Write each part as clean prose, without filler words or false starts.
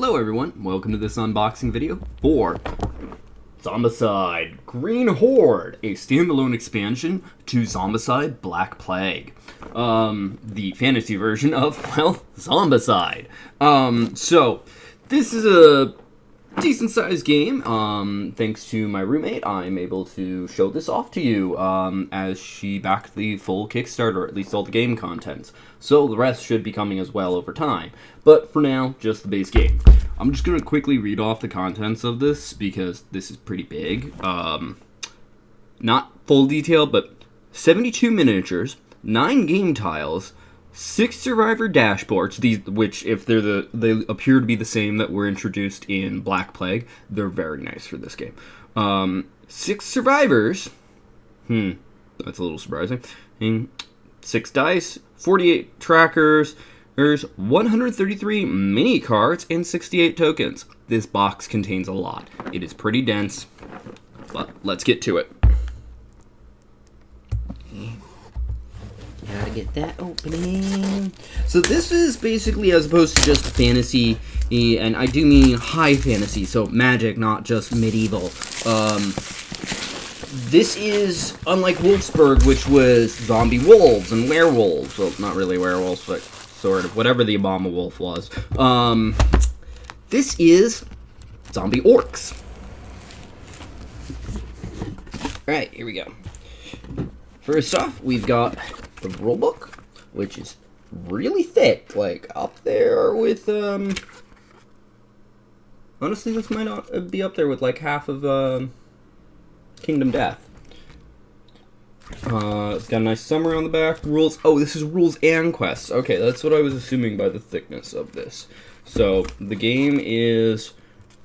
Hello everyone, welcome to this unboxing video for Zombicide Green Horde, a standalone expansion to Zombicide Black Plague. The fantasy version of, well, Zombicide. So, this is a decent sized game. Thanks to my roommate, I'm able to show this off to you, as she backed the full Kickstarter, or at least all the game contents. So the rest should be coming as well over time. But for now, just the base game. I'm just going to quickly read off the contents of this, because this is pretty big. Not full detail, but 72 miniatures, 9 game tiles, 6 survivor dashboards, these, which, if they appear to be the same that were introduced in Black Plague, they're very nice for this game. 6 survivors, that's a little surprising, 6 dice, 48 trackers, there's 133 mini cards, and 68 tokens. This box contains a lot. It is pretty dense, but let's get to it. Gotta get that opening. So this is basically, as opposed to just fantasy, and I do mean high fantasy, so magic, not just medieval. This is, unlike Wolfsburg, which was zombie wolves and werewolves. Well, not really werewolves, but sort of, whatever the Obama wolf was. This is zombie orcs. Alright, here we go. First off, we've got the rulebook, which is really thick, like up there with, honestly, this might not be up there with like half of, Kingdom Death. It's got a nice summary on the back. Rules. Oh, this is rules and quests. Okay, that's what I was assuming by the thickness of this. So, the game is,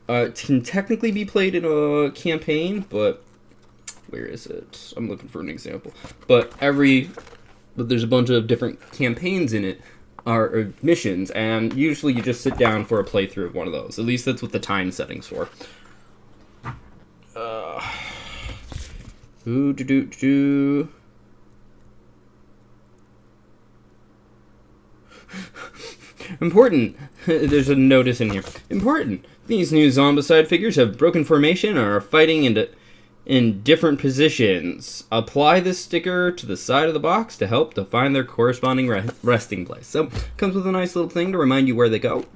it can technically be played in a campaign, but where is it? I'm looking for an example. But there's a bunch of different campaigns in it, or missions, and usually you just sit down for a playthrough of one of those. At least that's what the time setting's for. Important. There's a notice in here. Important. These new Zombicide figures have broken formation and are fighting in different positions. Apply this sticker to the side of the box to help define their corresponding resting place. So, comes with a nice little thing to remind you where they go.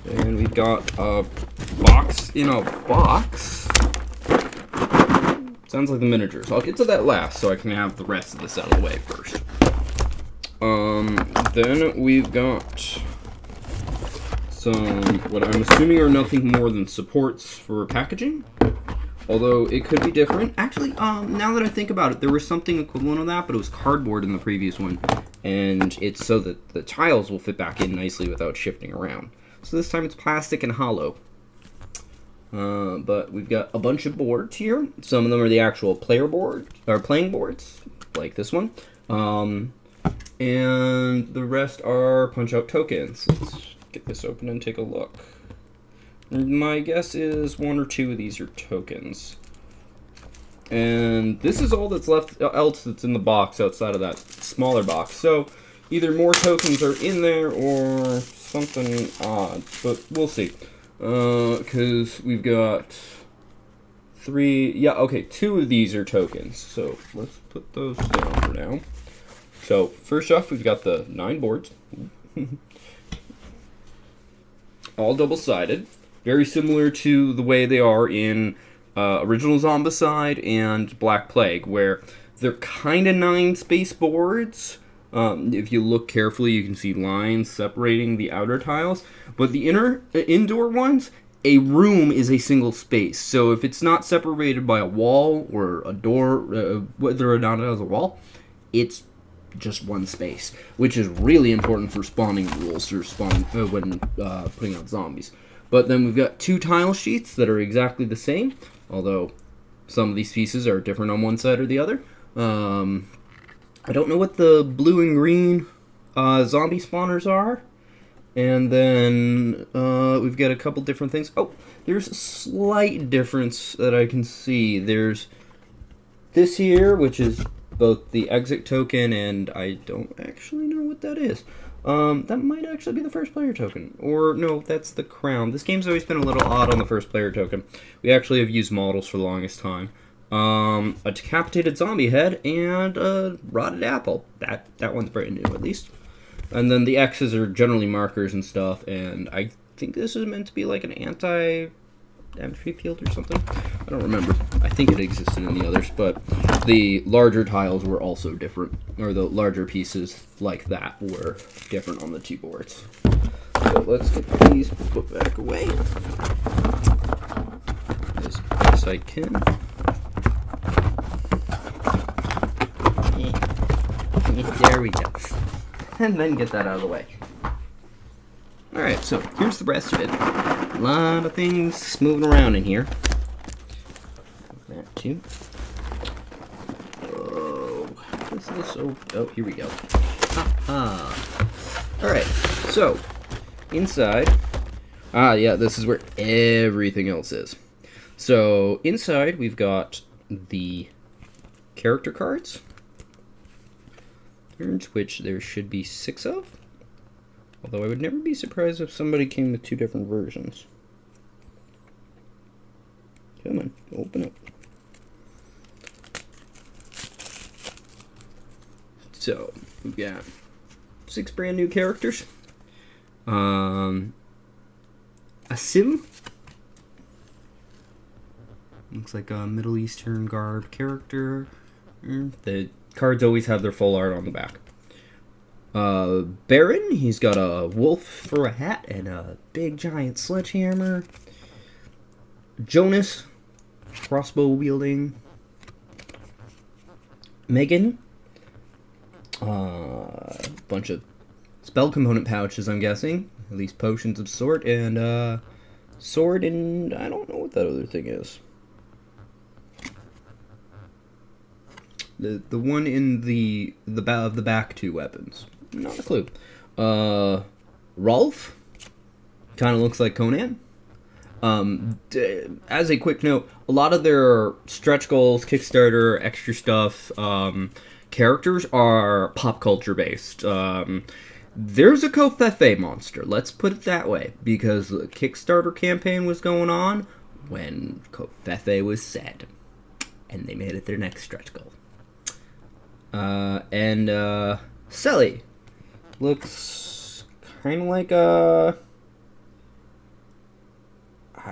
And we've got a box in a box. Sounds like the miniatures. I'll get to that last so I can have the rest of this out of the way first. Then we've got some, what I'm assuming are nothing more than supports for packaging. Although it could be different. Actually, now that I think about it, there was something equivalent of that, but it was cardboard in the previous one. And it's so that the tiles will fit back in nicely without shifting around. So this time it's plastic and hollow. But we've got a bunch of boards here. Some of them are the actual player board, or playing boards, like this one. And the rest are punch-out tokens. Let's get this open and take a look. My guess is 1 or 2 of these are tokens. And this is all that's left else that's in the box outside of that smaller box. So either more tokens are in there or something odd, but we'll see. Because we've got 2 of these are tokens. So let's put those down for now. So first off, we've got the 9 boards. All double-sided. Very similar to the way they are in original Zombicide and Black Plague, where they're kind of 9 space boards. If you look carefully, you can see lines separating the outer tiles. But the indoor ones, a room is a single space. So if it's not separated by a wall or a door, whether or not it has a wall, it's just one space, which is really important for spawning rules or when putting out zombies. But then we've got 2 tile sheets that are exactly the same, although some of these pieces are different on one side or the other. I don't know what the blue and green zombie spawners are. And then we've got a couple different things. Oh, there's a slight difference that I can see. There's this here, which is both the exit token and I don't actually know what that is. That might actually be the first player token. Or, no, that's the crown. This game's always been a little odd on the first player token. We actually have used models for the longest time. A decapitated zombie head, and a rotted apple. That one's brand new, at least. And then the X's are generally markers and stuff, and I think this is meant to be like an anti-entry field or something. I don't remember. I think it existed in the others, but the larger tiles were also different, or the larger pieces like that were different on the two boards. So let's get these put back away as best I can. There we go. And then get that out of the way. Alright, so here's the rest of it. A lot of things moving around in here. That too. Oh, what's this? Oh, here we go. Alright, so inside. Yeah, this is where everything else is. So inside we've got the character cards, which there should be 6 of. Although I would never be surprised if somebody came with 2 different versions. Come on, open up. So, we've got 6 brand new characters. A sim. Looks like a Middle Eastern garb character. The cards always have their full art on the back. Baron, he's got a wolf for a hat and a big giant sledgehammer. Jonas, crossbow wielding. Megan, bunch of spell component pouches, I'm guessing. At least potions of sort, and sword, and I don't know what that other thing is. The one in the back 2 weapons. Not a clue. Rolf kind of looks like Conan. As a quick note, a lot of their stretch goals, Kickstarter, extra stuff, characters are pop culture based. There's a Covfefe monster, let's put it that way, because the Kickstarter campaign was going on when Covfefe was set, and they made it their next stretch goal. And Selly looks kind of like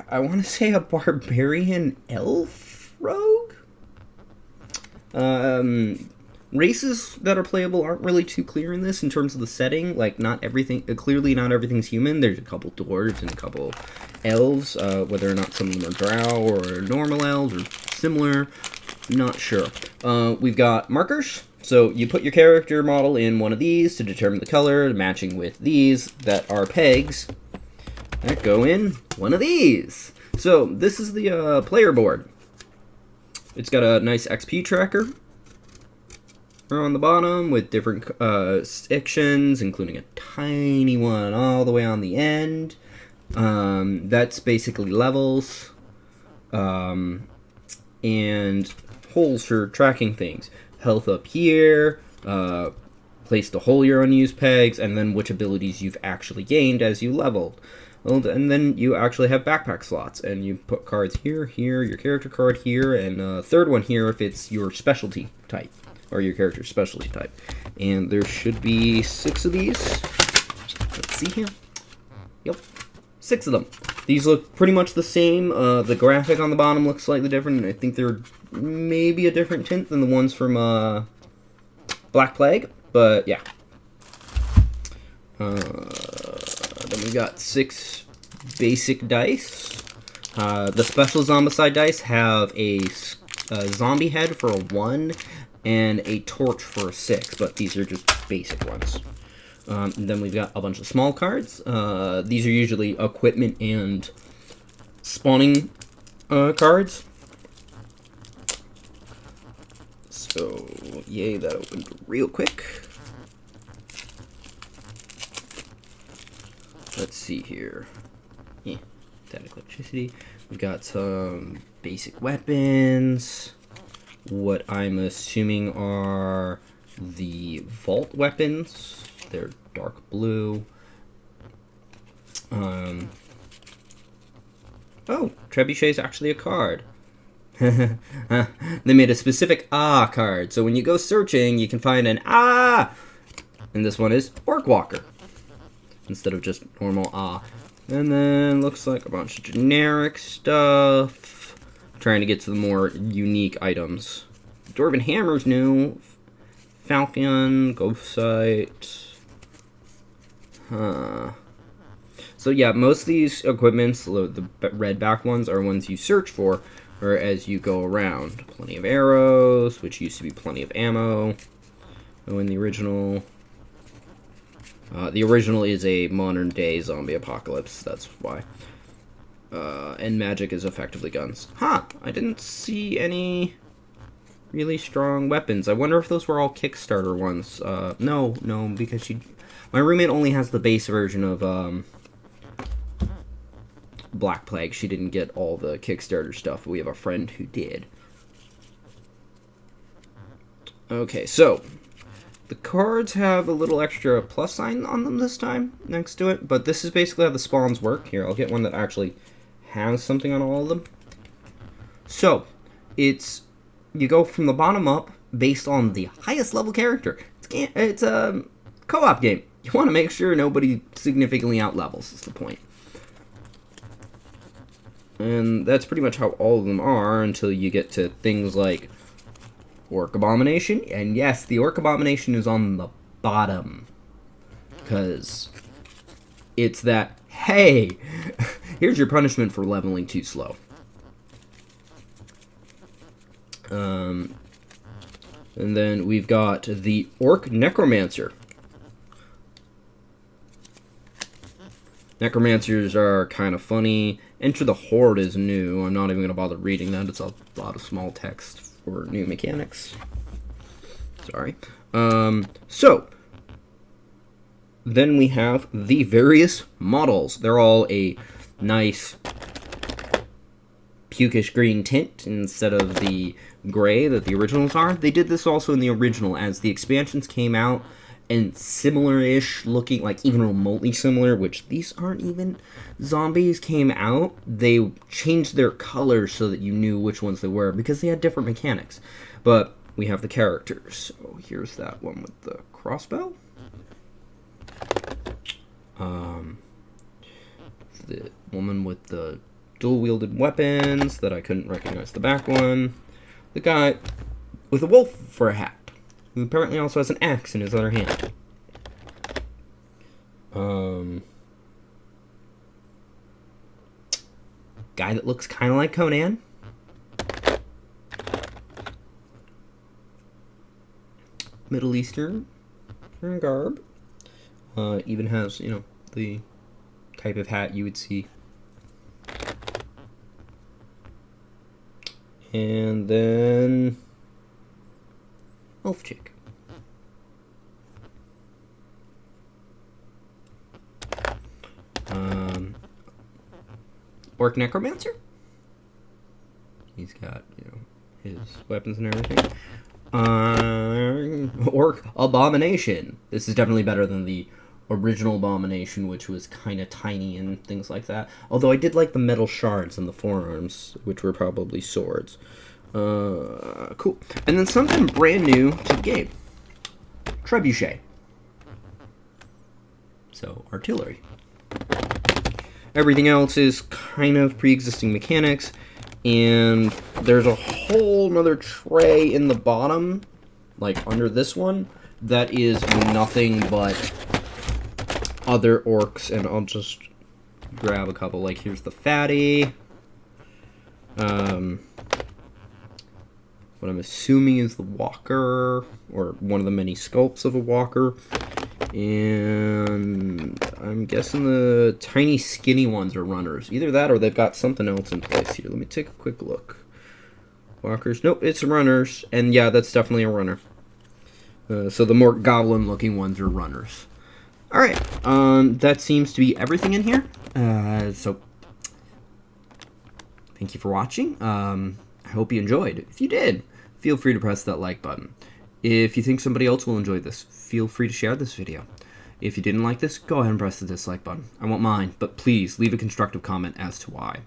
I want to say a barbarian elf rogue? Races that are playable aren't really too clear in this in terms of the setting. Like, not everything, clearly not everything's human. There's a couple dwarves and a couple elves, whether or not some of them are drow or normal elves or similar, not sure. We've got markers. So you put your character model in one of these to determine the color, matching with these that are pegs that go in one of these. So this is the player board. It's got a nice XP tracker on the bottom with different sections, including a tiny one all the way on the end. That's basically levels and holes for tracking things. Health up here, place the hole your unused pegs, and then which abilities you've actually gained as you leveled. And then you actually have backpack slots, and you put cards here, your character card here, and a third one here if it's your specialty type, or your character's specialty type. And there should be 6 of these. Let's see here. Yep, 6 of them. These look pretty much the same. The graphic on the bottom looks slightly different. I think they're maybe a different tint than the ones from Black Plague, but yeah. Then we got 6 basic dice. The special Zombicide dice have a zombie head for a 1 and a torch for a 6, but these are just basic ones. And then we've got a bunch of small cards. These are usually equipment and spawning cards. So, yay, that opened real quick. Let's see here. Yeah, static electricity. We've got some basic weapons. What I'm assuming are the vault weapons. They're dark blue. Oh, Trebuchet is actually a card. They made a specific card, so when you go searching, you can find an and this one is Orc Walker instead of just normal And then looks like a bunch of generic stuff. Trying to get to the more unique items. Dwarven Hammer's new. Falcon, Ghost Sight. So yeah, most of these equipments, the red back ones, are ones you search for, or as you go around. Plenty of arrows, which used to be plenty of ammo. Oh, in the original. The original is a modern day zombie apocalypse, that's why. And magic is effectively guns. I didn't see any really strong weapons. I wonder if those were all Kickstarter ones. No, because my roommate only has the base version of, Black Plague. She didn't get all the Kickstarter stuff, but we have a friend who did. Okay, so the cards have a little extra plus sign on them this time next to it, but this is basically how the spawns work. Here, I'll get one that actually has something on all of them. So, you go from the bottom up based on the highest level character. It's a co-op game. You want to make sure nobody significantly out-levels is the point. And that's pretty much how all of them are until you get to things like Orc Abomination. And yes, the Orc Abomination is on the bottom. Because it's that, hey, here's your punishment for leveling too slow. And then we've got the Orc Necromancer. Necromancers are kind of funny. Enter the Horde is new. I'm not even going to bother reading that. It's a lot of small text for new mechanics. Sorry. So, then we have the various models. They're all a nice pukish green tint instead of the gray that the originals are. They did this also in the original as the expansions came out, and similar-ish looking, like even remotely similar, which these aren't even zombies, came out. They changed their colors so that you knew which ones they were because they had different mechanics. But we have the characters. So here's that one with the crossbow. The woman with the dual-wielded weapons that I couldn't recognize the back one. The guy with a wolf for a hat, who apparently also has an axe in his other hand. Guy that looks kind of like Conan. Middle Eastern garb. Even has, the type of hat you would see. And then elf chick. Orc Necromancer. He's got, his weapons and everything. Orc Abomination. This is definitely better than the original Abomination, which was kind of tiny and things like that. Although I did like the metal shards in the forearms, which were probably swords. Cool. And then something brand new to the game. Trebuchet. So, artillery. Everything else is kind of pre-existing mechanics, and there's a whole nother tray in the bottom, like under this one, that is nothing but other orcs, and I'll just grab a couple. Like, here's the fatty. What I'm assuming is the walker, or one of the many sculpts of a walker. And I'm guessing the tiny skinny ones are runners. Either that or they've got something else in place here. Let me take a quick look. Walkers. Nope, it's runners. And yeah, that's definitely a runner. So the more goblin-looking ones are runners. Alright, that seems to be everything in here. So, thank you for watching. I hope you enjoyed. If you did, feel free to press that like button. If you think somebody else will enjoy this, feel free to share this video. If you didn't like this, go ahead and press the dislike button. I won't mind, but please leave a constructive comment as to why.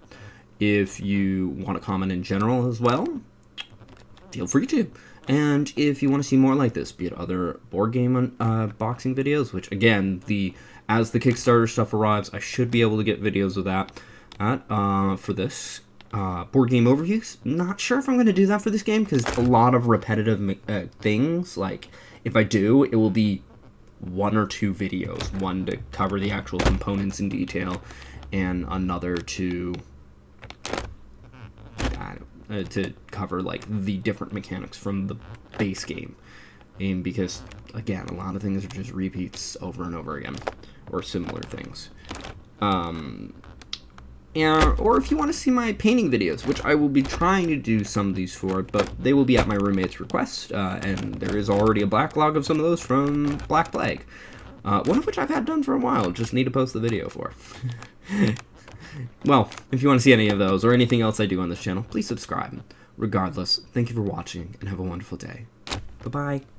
If you want to comment in general as well, feel free to. And if you want to see more like this, be it other board game unboxing videos, which again, as the Kickstarter stuff arrives, I should be able to get videos of that for this board game overviews. Not sure if I'm going to do that for this game, because a lot of repetitive things. Like, if I do, it will be 1 or 2 videos. One to cover the actual components in detail, and another to cover like the different mechanics from the base game. And because again, a lot of things are just repeats over and over again, or similar things. Or if you want to see my painting videos, which I will be trying to do some of these for, but they will be at my roommate's request, and there is already a backlog of some of those from Black Plague, one of which I've had done for a while, just need to post the video for. Well, if you want to see any of those, or anything else I do on this channel, please subscribe. Regardless, thank you for watching, and have a wonderful day. Bye-bye.